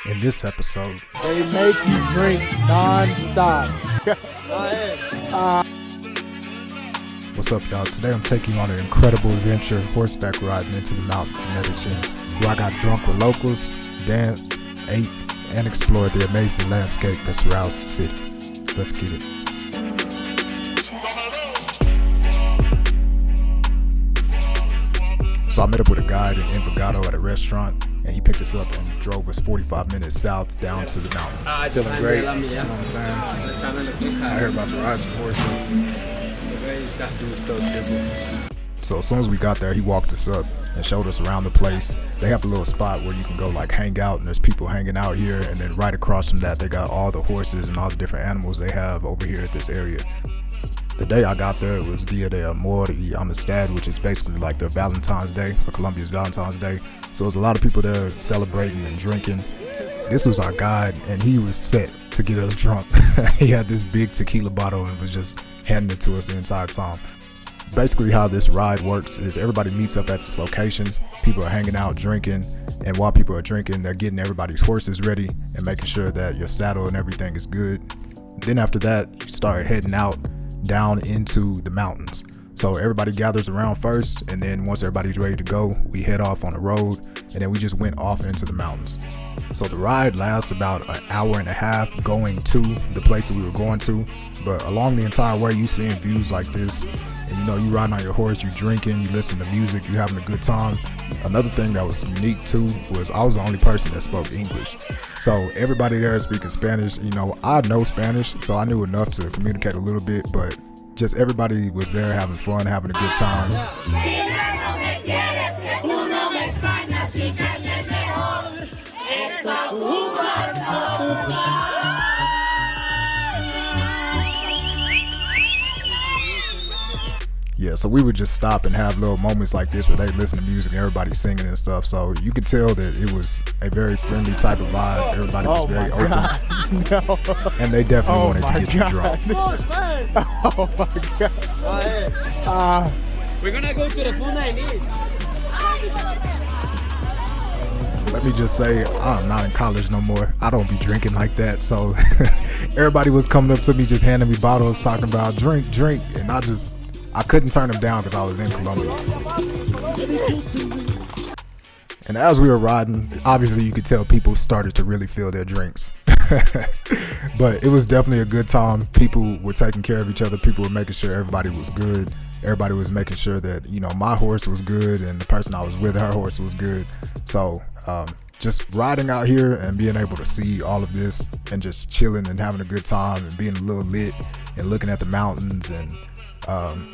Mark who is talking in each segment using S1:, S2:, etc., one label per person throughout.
S1: In this episode,
S2: they make you drink non-stop.
S1: What's up, y'all? Today I'm taking you on an incredible adventure horseback riding into the mountains of Medellín, where I got drunk with locals, danced, ate, and explored the amazing landscape that surrounds the city. Let's get it. So I met up with a guide in Cabalgata at a restaurant, and he picked us up and drove us 45 minutes south down to the mountains. Feeling great, you know what I'm saying? I heard about the ride some horses. So as soon as we got there, he walked us up and showed us around the place. They have a little spot where you can go like hang out, and there's people hanging out here, and then right across from that they got all the horses and all the different animals they have over here at this area. The day I got there, it was Dia de Amor y Amistad, which is basically like the Valentine's Day, or Colombia's Valentine's Day. So there's a lot of people there celebrating and drinking. This was our guide, and he was set to get us drunk. He had this big tequila bottle and was just handing it to us the entire time. Basically how this ride works is everybody meets up at this location. People are hanging out, drinking, and while people are drinking, they're getting everybody's horses ready and making sure that your saddle and everything is good. Then after that, you start heading out down into the mountains. So everybody gathers around first, and then once everybody's ready to go, we head off on the road, and then we just went off into the mountains. So the ride lasts about an hour and a half going to the place that we were going to, but along the entire way you seeing views like this, and you know, you riding on your horse, you drinking, you listen to music, you having a good time. Another thing that was unique too was I was the only person that spoke English. So everybody there is speaking Spanish. You know, I know Spanish, so I knew enough to communicate a little bit, but just everybody was there having fun, having a good time. Yeah, so we would just stop and have little moments like this where they listen to music and everybody singing and stuff. So you could tell that it was a very friendly type of vibe. Everybody was very open. No. And they definitely wanted to get you drunk.
S2: Oh my God.
S3: We're gonna go to the Funda and eat.
S1: Let me just say, I'm not in college no more. I don't be drinking like that. So everybody was coming up to me just handing me bottles talking about drink. And I couldn't turn them down because I was in Colombia. And as we were riding, obviously you could tell people started to really feel their drinks. But it was definitely a good time. People were taking care of each other. People were making sure everybody was good. Everybody was making sure that, you know, my horse was good and the person I was with, her horse was good. So just riding out here and being able to see all of this and just chilling and having a good time and being a little lit and looking at the mountains and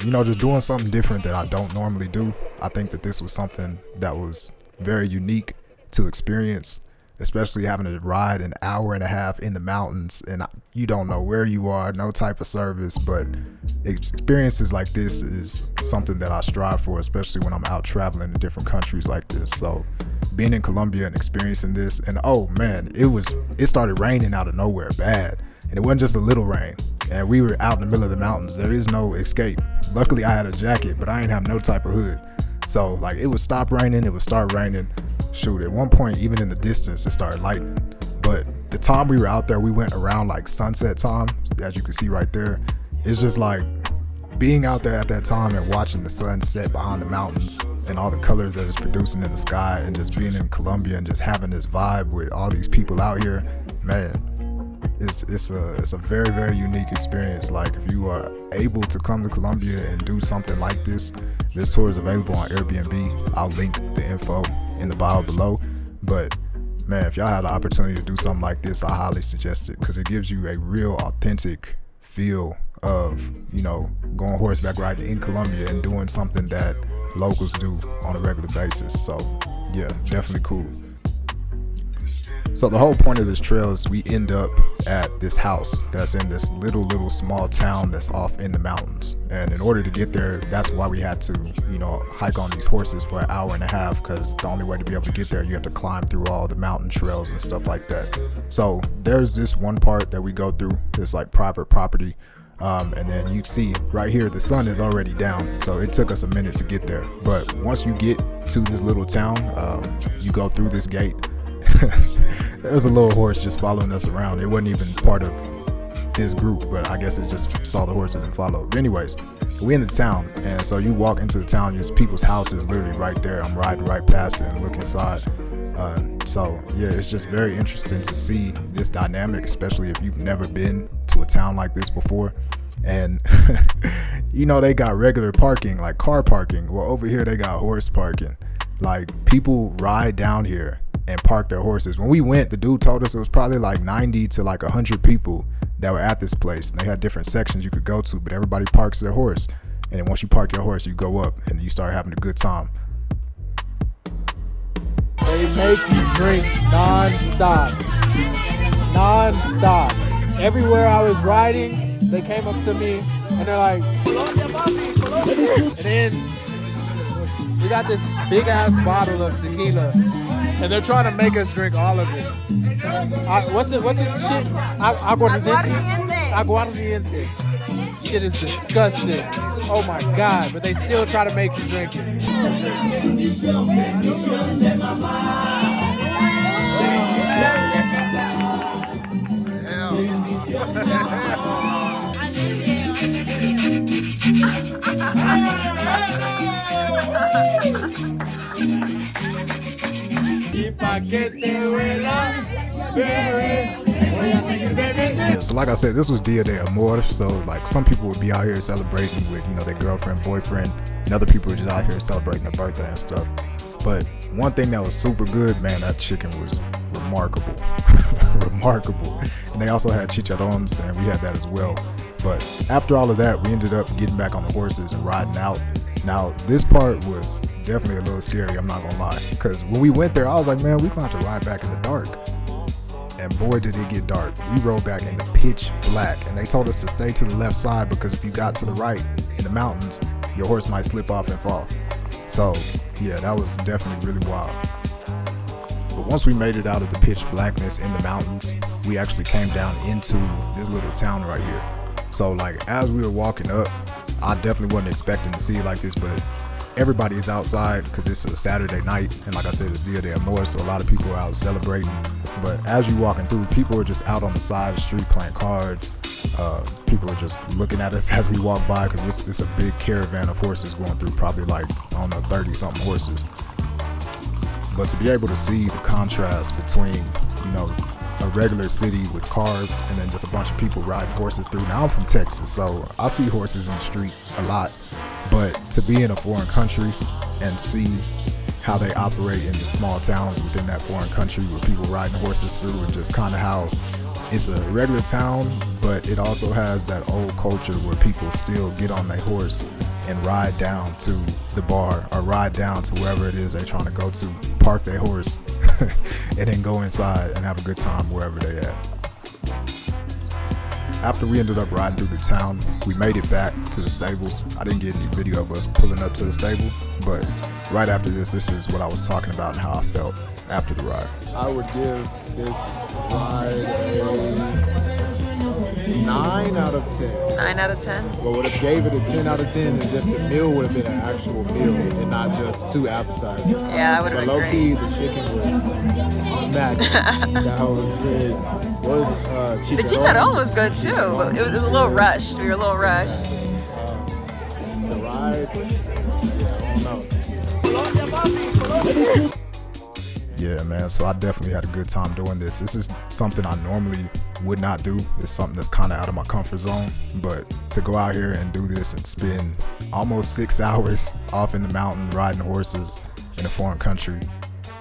S1: you know, just doing something different that I don't normally do. I think that this was something that was very unique to experience, especially having to ride an hour and a half in the mountains and you don't know where you are, no type of service, but experiences like this is something that I strive for, especially when I'm out traveling to different countries like this. So being in Colombia and experiencing this, and oh man, it started raining out of nowhere bad, and it wasn't just a little rain. And we were out in the middle of the mountains. There is no escape. Luckily, I had a jacket, but I ain't have no type of hood. So, like, it would stop raining, it would start raining. Shoot, at one point, even in the distance, it started lightning. But the time we were out there, we went around, like, sunset time, as you can see right there. It's just, like, being out there at that time and watching the sun set behind the mountains and all the colors that it's producing in the sky and just being in Colombia and just having this vibe with all these people out here, man. It's a very, very unique experience. Like, if you are able to come to Colombia and do something like this tour is available on Airbnb. I'll link the info in the bio below. But man, if y'all had the opportunity to do something like this, I highly suggest it because it gives you a real authentic feel of, you know, going horseback riding in Colombia and doing something that locals do on a regular basis. So yeah, definitely cool. So the whole point of this trail is we end up at this house that's in this little small town that's off in the mountains. And in order to get there, that's why we had to, you know, hike on these horses for an hour and a half, because the only way to be able to get there, you have to climb through all the mountain trails and stuff like that. So there's this one part that we go through. It's like private property. And then you see right here, the sun is already down. So it took us a minute to get there. But once you get to this little town, you go through this gate. There was a little horse just following us around. It wasn't even part of this group, but I guess it just saw the horses and followed. But anyways, we in the town, and so you walk into the town, there's people's houses literally right there. I'm riding right past it and look inside. So yeah, it's just very interesting to see this dynamic, especially if you've never been to a town like this before. And you know, they got regular parking, like car parking. Well, over here they got horse parking. Like, people ride down here and park their horses. When we went, the dude told us it was probably like 90 to like 100 people that were at this place, and they had different sections you could go to, but everybody parks their horse. And then once you park your horse, you go up and you start having a good time.
S2: They make you drink non-stop. Non-stop. Everywhere I was riding, they came up to me and they're like, and then we got this big ass bottle of tequila and they're trying to make us drink all of it. What's the shit? Aguardiente. Shit is disgusting. Oh my God, but they still try to make you drink it.
S1: Yeah, so like I said, this was Dia de Amor, so like some people would be out here celebrating with, you know, their girlfriend, boyfriend, and other people were just out here celebrating their birthday and stuff. But one thing that was super good, man, that chicken was remarkable. Remarkable. And they also had chicharrones, and we had that as well. But after all of that, we ended up getting back on the horses and riding out. Now, this part was definitely a little scary, I'm not gonna lie, because when we went there, I was like, man, we're gonna have to ride back in the dark. And boy, did it get dark. We rode back in the pitch black, and they told us to stay to the left side because if you got to the right in the mountains, your horse might slip off and fall. So yeah, that was definitely really wild. But once we made it out of the pitch blackness in the mountains, we actually came down into this little town right here. So like, as we were walking up, I definitely wasn't expecting to see it like this, but everybody is outside because it's a Saturday night, and like I said, it's Dia de Amor, so a lot of people are out celebrating. But as you're walking through, people are just out on the side of the street playing cards. People are just looking at us as we walk by because it's a big caravan of horses going through, probably like, I don't know, 30-something horses. But to be able to see the contrast between, you know, a regular city with cars and then just a bunch of people riding horses through. Now, I'm from Texas, so I see horses in the street a lot. But to be in a foreign country and see how they operate in the small towns within that foreign country where people riding horses through, and just kind of how it's a regular town, but it also has that old culture where people still get on their horse and ride down to the bar or ride down to wherever it is they're trying to go to, park their horse, and then go inside and have a good time wherever they at. After we ended up riding through the town, we made it back to the stables. I didn't get any video of us pulling up to the stable, but right after this is what I was talking about and how I felt after the ride.
S2: I would give this ride a 9 out of 10.
S4: 9 out of 10?
S2: What would have gave it a 10 out of 10 is if the meal would have been an actual meal and not just 2 appetizers.
S4: Yeah, that would have
S2: But
S4: been
S2: low-key,
S4: great.
S2: the chicken was smacking. That was good. What was it?
S4: The chicharrón was good too, but it was a little rushed. We were a little rushed.
S2: The ride, I don't know.
S1: Yeah, man, so I definitely had a good time doing this. This is something I normally would not do. It's something that's kind of out of my comfort zone, but to go out here and do this and spend almost 6 hours off in the mountain riding horses in a foreign country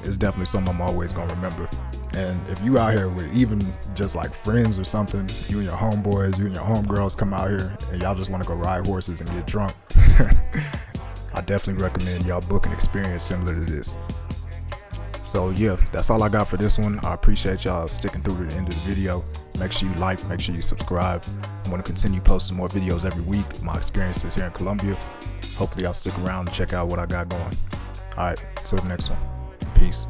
S1: is definitely something I'm always gonna remember. And if you out here with even just like friends or something, you and your homeboys, you and your homegirls come out here and y'all just want to go ride horses and get drunk, I definitely recommend y'all book an experience similar to this. So yeah, that's all I got for this one. I appreciate y'all sticking through to the end of the video. Make sure you like, make sure you subscribe. I'm going to continue posting more videos every week, my experiences here in Colombia. Hopefully y'all stick around and check out what I got going. Alright, till the next one. Peace.